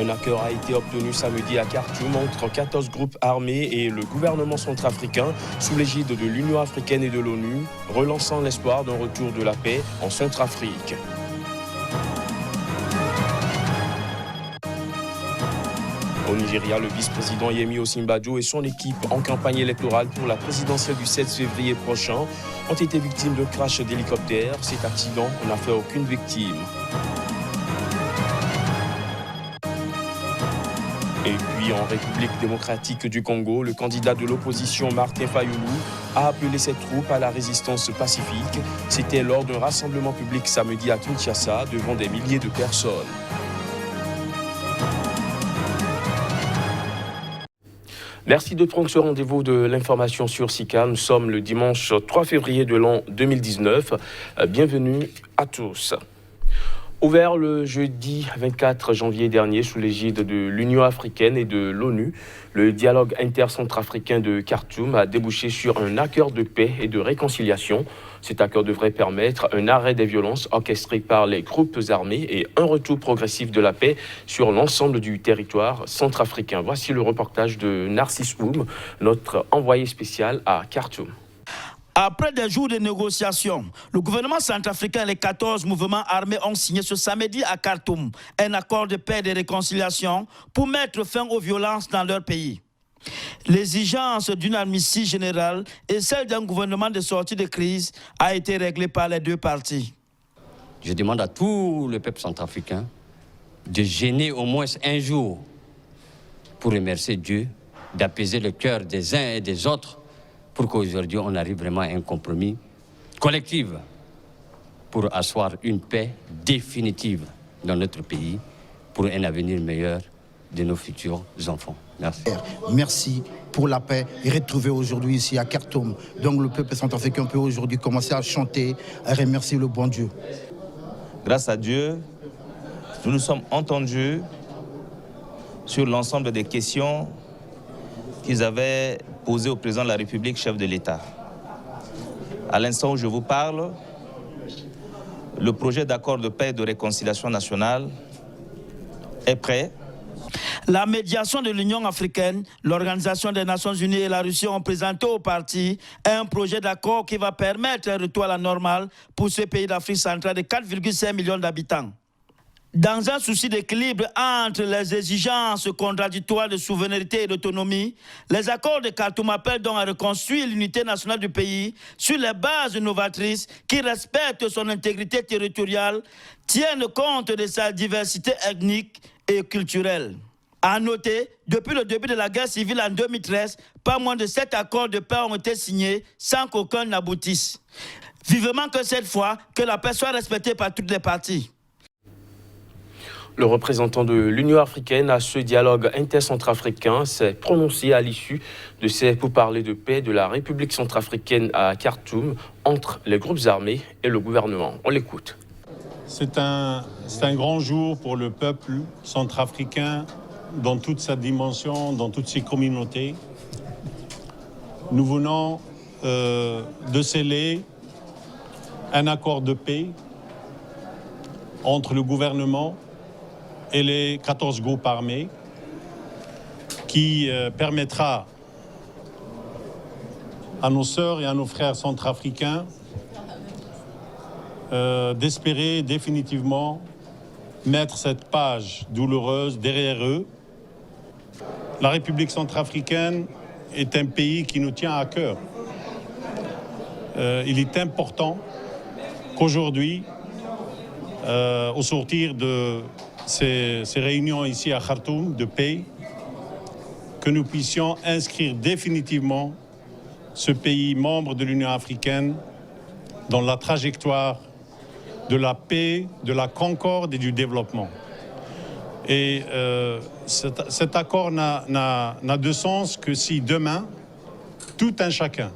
Un accord a été obtenu samedi à Khartoum entre 14 groupes armés et le gouvernement centrafricain sous l'égide de l'Union africaine et de l'ONU, relançant l'espoir d'un retour de la paix en Centrafrique. Au Nigeria, le vice-président Yemi Osinbajo et son équipe en campagne électorale pour la présidentielle du 7 février prochain ont été victimes d'un crash d'hélicoptère. Cet accident n'a fait aucune victime. Et puis en République démocratique du Congo, le candidat de l'opposition Martin Fayulu a appelé ses troupes à la résistance pacifique. C'était lors d'un rassemblement public samedi à Kinshasa devant des milliers de personnes. Merci de prendre ce rendez-vous de l'information sur SICA. Nous sommes le dimanche 3 février de l'an 2019. Bienvenue à tous. Ouvert le jeudi 24 janvier dernier sous l'égide de l'Union africaine et de l'ONU, le dialogue intercentrafricain de Khartoum a débouché sur un accord de paix et de réconciliation. Cet accord devrait permettre un arrêt des violences orchestrées par les groupes armés et un retour progressif de la paix sur l'ensemble du territoire centrafricain. Voici le reportage de Narcisse Oum, notre envoyé spécial à Khartoum. Après des jours de négociations, le gouvernement centrafricain et les 14 mouvements armés ont signé ce samedi à Khartoum un accord de paix et de réconciliation pour mettre fin aux violences dans leur pays. L'exigence d'une amnistie générale et celle d'un gouvernement de sortie de crise a été réglée par les deux parties. Je demande à tout le peuple centrafricain de gêner au moins un jour pour remercier Dieu, d'apaiser le cœur des uns et des autres pour qu'aujourd'hui on arrive vraiment à un compromis collectif pour asseoir une paix définitive dans notre pays pour un avenir meilleur de nos futurs enfants. Merci. Merci pour la paix et retrouver aujourd'hui ici à Khartoum. Donc le peuple centrafricain peut aujourd'hui commencer à chanter, à remercier le bon Dieu. Grâce à Dieu, nous nous sommes entendus sur l'ensemble des questions qu'ils avaient posées au président de la République, chef de l'État. À l'instant où je vous parle, le projet d'accord de paix et de réconciliation nationale est prêt. La médiation de l'Union africaine, l'Organisation des Nations Unies et la Russie ont présenté au parti un projet d'accord qui va permettre un retour à la normale pour ce pays d'Afrique centrale de 4,5 millions d'habitants. Dans un souci d'équilibre entre les exigences contradictoires de souveraineté et d'autonomie, les accords de Khartoum appellent donc à reconstruire l'unité nationale du pays sur les bases novatrices qui respectent son intégrité territoriale, tiennent compte de sa diversité ethnique et culturelle. À noter, depuis le début de la guerre civile en 2013, pas moins de 7 accords de paix ont été signés sans qu'aucun n'aboutisse. Vivement que cette fois, que la paix soit respectée par toutes les parties. Le représentant de l'Union africaine à ce dialogue intercentrafricain s'est prononcé à l'issue de ces pourparlers de paix de la République centrafricaine à Khartoum entre les groupes armés et le gouvernement. On l'écoute. C'est un grand jour pour le peuple centrafricain dans toute sa dimension, dans toutes ses communautés. Nous venons de sceller un accord de paix entre le gouvernement et les 14 groupes armés qui permettra à nos sœurs et à nos frères centrafricains d'espérer définitivement mettre cette page douloureuse derrière eux. La République centrafricaine est un pays qui nous tient à cœur. Il est important qu'aujourd'hui, au sortir de ces réunions ici à Khartoum de paix, que nous puissions inscrire définitivement ce pays membre de l'Union africaine dans la trajectoire de la paix, de la concorde et du développement. Et cet accord n'a de sens que si demain, tout un chacun,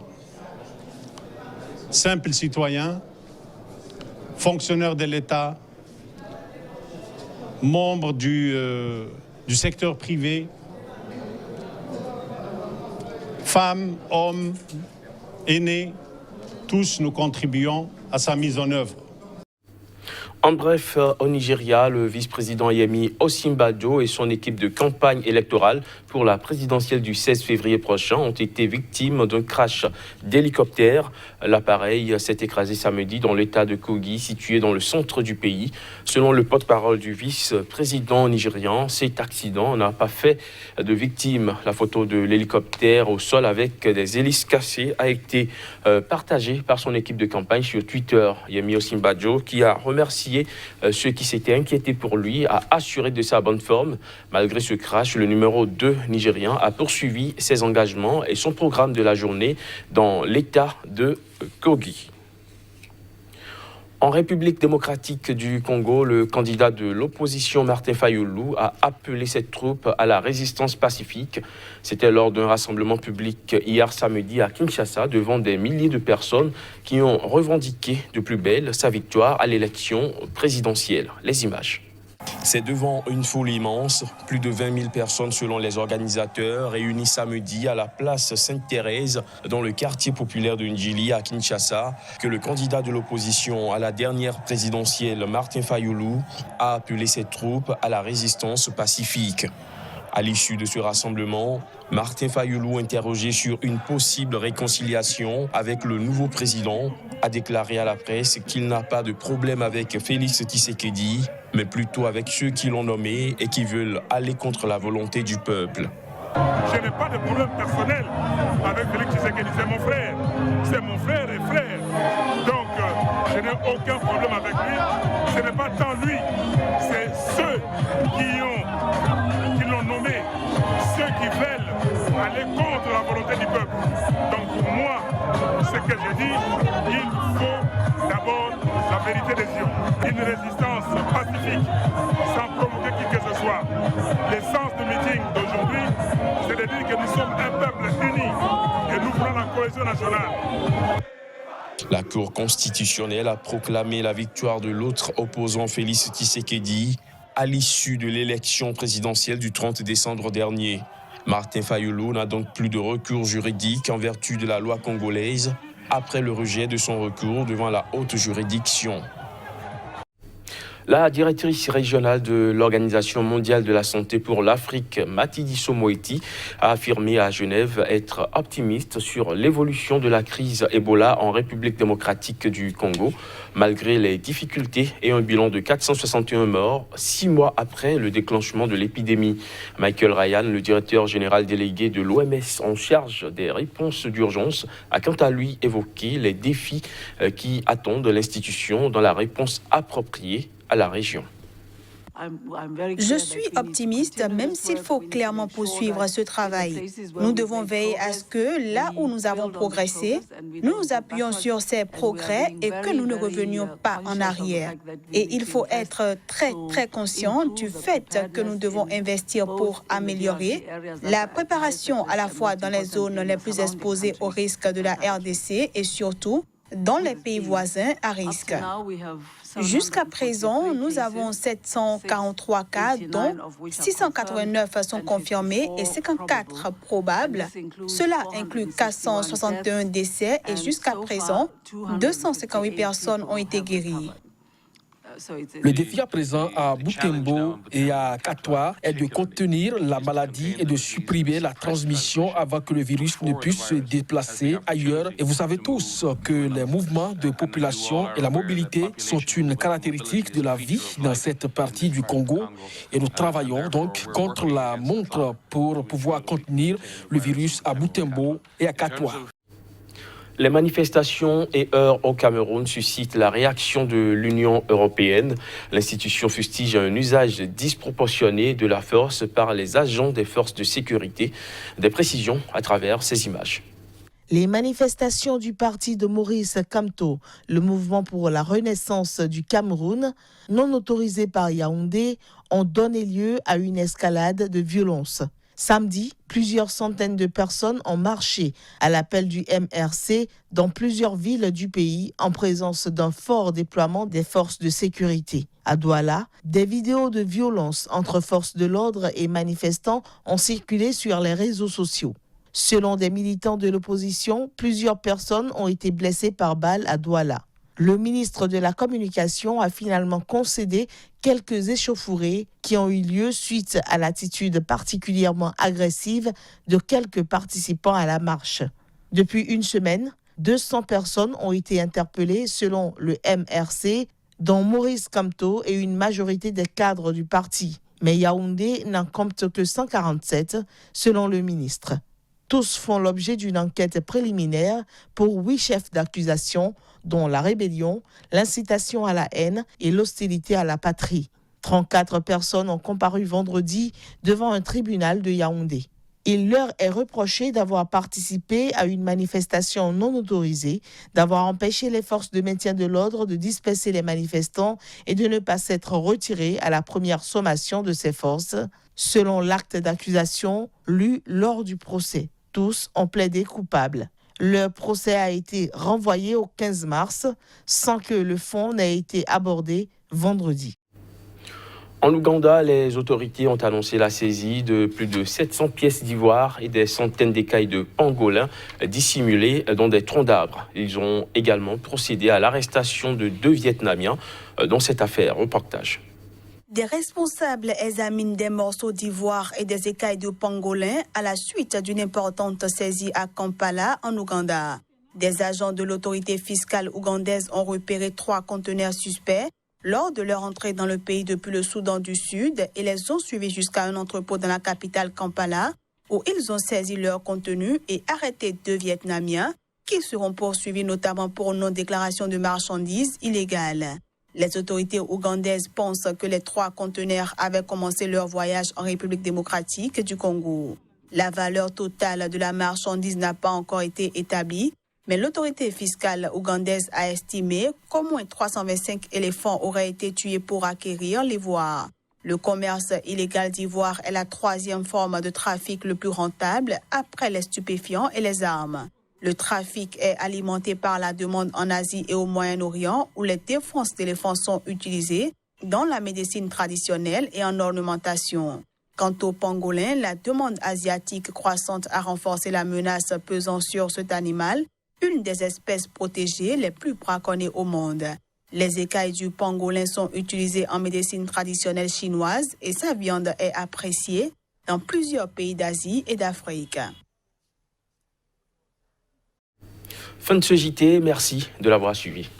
simple citoyen, fonctionnaire de l'État, membre du secteur privé, femmes, hommes, aînés, tous nous contribuons à sa mise en œuvre. En bref, au Nigeria, le vice-président Yemi Osinbajo et son équipe de campagne électorale pour la présidentielle du 16 février prochain ont été victimes d'un crash d'hélicoptère. L'appareil s'est écrasé samedi dans l'état de Kogi, situé dans le centre du pays. Selon le porte-parole du vice-président nigérian, cet accident n'a pas fait de victimes. La photo de l'hélicoptère au sol avec des hélices cassées a été partagée par son équipe de campagne sur Twitter. Yemi Osinbajo, qui a remercié ceux qui s'étaient inquiétés pour lui, a assuré de sa bonne forme. Malgré ce crash, le numéro 2 nigérien a poursuivi ses engagements et son programme de la journée dans l'état de Kogi. En République démocratique du Congo, le candidat de l'opposition Martin Fayulu a appelé ses troupes à la résistance pacifique. C'était lors d'un rassemblement public hier samedi à Kinshasa devant des milliers de personnes qui ont revendiqué de plus belle sa victoire à l'élection présidentielle. Les images. C'est devant une foule immense, plus de 20 000 personnes selon les organisateurs, réunies samedi à la place Sainte-Thérèse dans le quartier populaire de Ndjili à Kinshasa, que le candidat de l'opposition à la dernière présidentielle, Martin Fayulu, a appelé ses troupes à la résistance pacifique. À l'issue de ce rassemblement, Martin Fayulu, interrogé sur une possible réconciliation avec le nouveau président, a déclaré à la presse qu'il n'a pas de problème avec Félix Tshisekedi, mais plutôt avec ceux qui l'ont nommé et qui veulent aller contre la volonté du peuple. Je n'ai pas de problème personnel avec Félix Tshisekedi, c'est mon frère. C'est mon frère et frère. Donc, je n'ai aucun problème avec lui. Ce n'est pas tant lui, c'est ceux qui l'ont nommé, ceux qui veulent aller contre la volonté du peuple. Donc, pour moi, ce que je dis, il faut d'abord la vérité des yeux. Une résistance pacifique, sans provoquer qui que ce soit. L'essence du meeting d'aujourd'hui, c'est de dire que nous sommes un peuple uni et nous voulons la cohésion nationale. La Cour constitutionnelle a proclamé la victoire de l'autre opposant Félix Tshisekedi à l'issue de l'élection présidentielle du 30 décembre dernier. Martin Fayulu n'a donc plus de recours juridique en vertu de la loi congolaise après le rejet de son recours devant la haute juridiction. La directrice régionale de l'Organisation mondiale de la santé pour l'Afrique, Matshidiso Moeti, a affirmé à Genève être optimiste sur l'évolution de la crise Ebola en République démocratique du Congo, malgré les difficultés et un bilan de 461 morts, 6 mois après le déclenchement de l'épidémie. Michael Ryan, le directeur général délégué de l'OMS en charge des réponses d'urgence, a quant à lui évoqué les défis qui attendent l'institution dans la réponse appropriée à la région. Je suis optimiste, même s'il faut clairement poursuivre ce travail. Nous devons veiller à ce que, là où nous avons progressé, nous nous appuyons sur ces progrès et que nous ne revenions pas en arrière. Et il faut être très conscient du fait que nous devons investir pour améliorer la préparation à la fois dans les zones les plus exposées au risque de la RDC et surtout dans les pays voisins à risque. Jusqu'à présent, nous avons 743 cas, dont 689 sont confirmés et 54 probables. Cela inclut 461 décès et jusqu'à présent, 258 personnes ont été guéries. Le défi à présent à Butembo et à Katwa est de contenir la maladie et de supprimer la transmission avant que le virus ne puisse se déplacer ailleurs. Et vous savez tous que les mouvements de population et la mobilité sont une caractéristique de la vie dans cette partie du Congo. Et nous travaillons donc contre la montre pour pouvoir contenir le virus à Butembo et à Katwa. Les manifestations et heurts au Cameroun suscitent la réaction de l'Union européenne. L'institution fustige un usage disproportionné de la force par les agents des forces de sécurité. Des précisions à travers ces images. Les manifestations du parti de Maurice Kamto, le mouvement pour la renaissance du Cameroun, non autorisé par Yaoundé, ont donné lieu à une escalade de violence. Samedi, plusieurs centaines de personnes ont marché à l'appel du MRC dans plusieurs villes du pays en présence d'un fort déploiement des forces de sécurité. À Douala, des vidéos de violence entre forces de l'ordre et manifestants ont circulé sur les réseaux sociaux. Selon des militants de l'opposition, plusieurs personnes ont été blessées par balles à Douala. Le ministre de la Communication a finalement concédé quelques échauffourées qui ont eu lieu suite à l'attitude particulièrement agressive de quelques participants à la marche. Depuis une semaine, 200 personnes ont été interpellées selon le MRC, dont Maurice Kamto et une majorité des cadres du parti. Mais Yaoundé n'en compte que 147, selon le ministre. Tous font l'objet d'une enquête préliminaire pour 8 chefs d'accusation, dont la rébellion, l'incitation à la haine et l'hostilité à la patrie. 34 personnes ont comparu vendredi devant un tribunal de Yaoundé. Il leur est reproché d'avoir participé à une manifestation non autorisée, d'avoir empêché les forces de maintien de l'ordre de disperser les manifestants et de ne pas s'être retirés à la première sommation de ces forces, selon l'acte d'accusation lu lors du procès. Tous ont plaidé coupables. Leur procès a été renvoyé au 15 mars sans que le fond n'ait été abordé vendredi. En Ouganda, les autorités ont annoncé la saisie de plus de 700 pièces d'ivoire et des centaines d'écailles de pangolin dissimulées dans des troncs d'arbres. Ils ont également procédé à l'arrestation de 2 Vietnamiens dans cette affaire. Reportage. Des responsables examinent des morceaux d'ivoire et des écailles de pangolin à la suite d'une importante saisie à Kampala, en Ouganda. Des agents de l'autorité fiscale ougandaise ont repéré 3 conteneurs suspects lors de leur entrée dans le pays depuis le Soudan du Sud et les ont suivis jusqu'à un entrepôt dans la capitale Kampala, où ils ont saisi leur contenu et arrêté 2 Vietnamiens qui seront poursuivis notamment pour non-déclaration de marchandises illégales. Les autorités ougandaises pensent que les 3 conteneurs avaient commencé leur voyage en République démocratique du Congo. La valeur totale de la marchandise n'a pas encore été établie, mais l'autorité fiscale ougandaise a estimé qu'au moins 325 éléphants auraient été tués pour acquérir l'ivoire. Le commerce illégal d'ivoire est la 3e forme de trafic le plus rentable après les stupéfiants et les armes. Le trafic est alimenté par la demande en Asie et au Moyen-Orient, où les défenses d'éléphants sont utilisées dans la médecine traditionnelle et en ornementation. Quant au pangolin, la demande asiatique croissante a renforcé la menace pesant sur cet animal, une des espèces protégées les plus braconnées au monde. Les écailles du pangolin sont utilisées en médecine traditionnelle chinoise et sa viande est appréciée dans plusieurs pays d'Asie et d'Afrique. Fin de ce JT, merci de l'avoir suivi.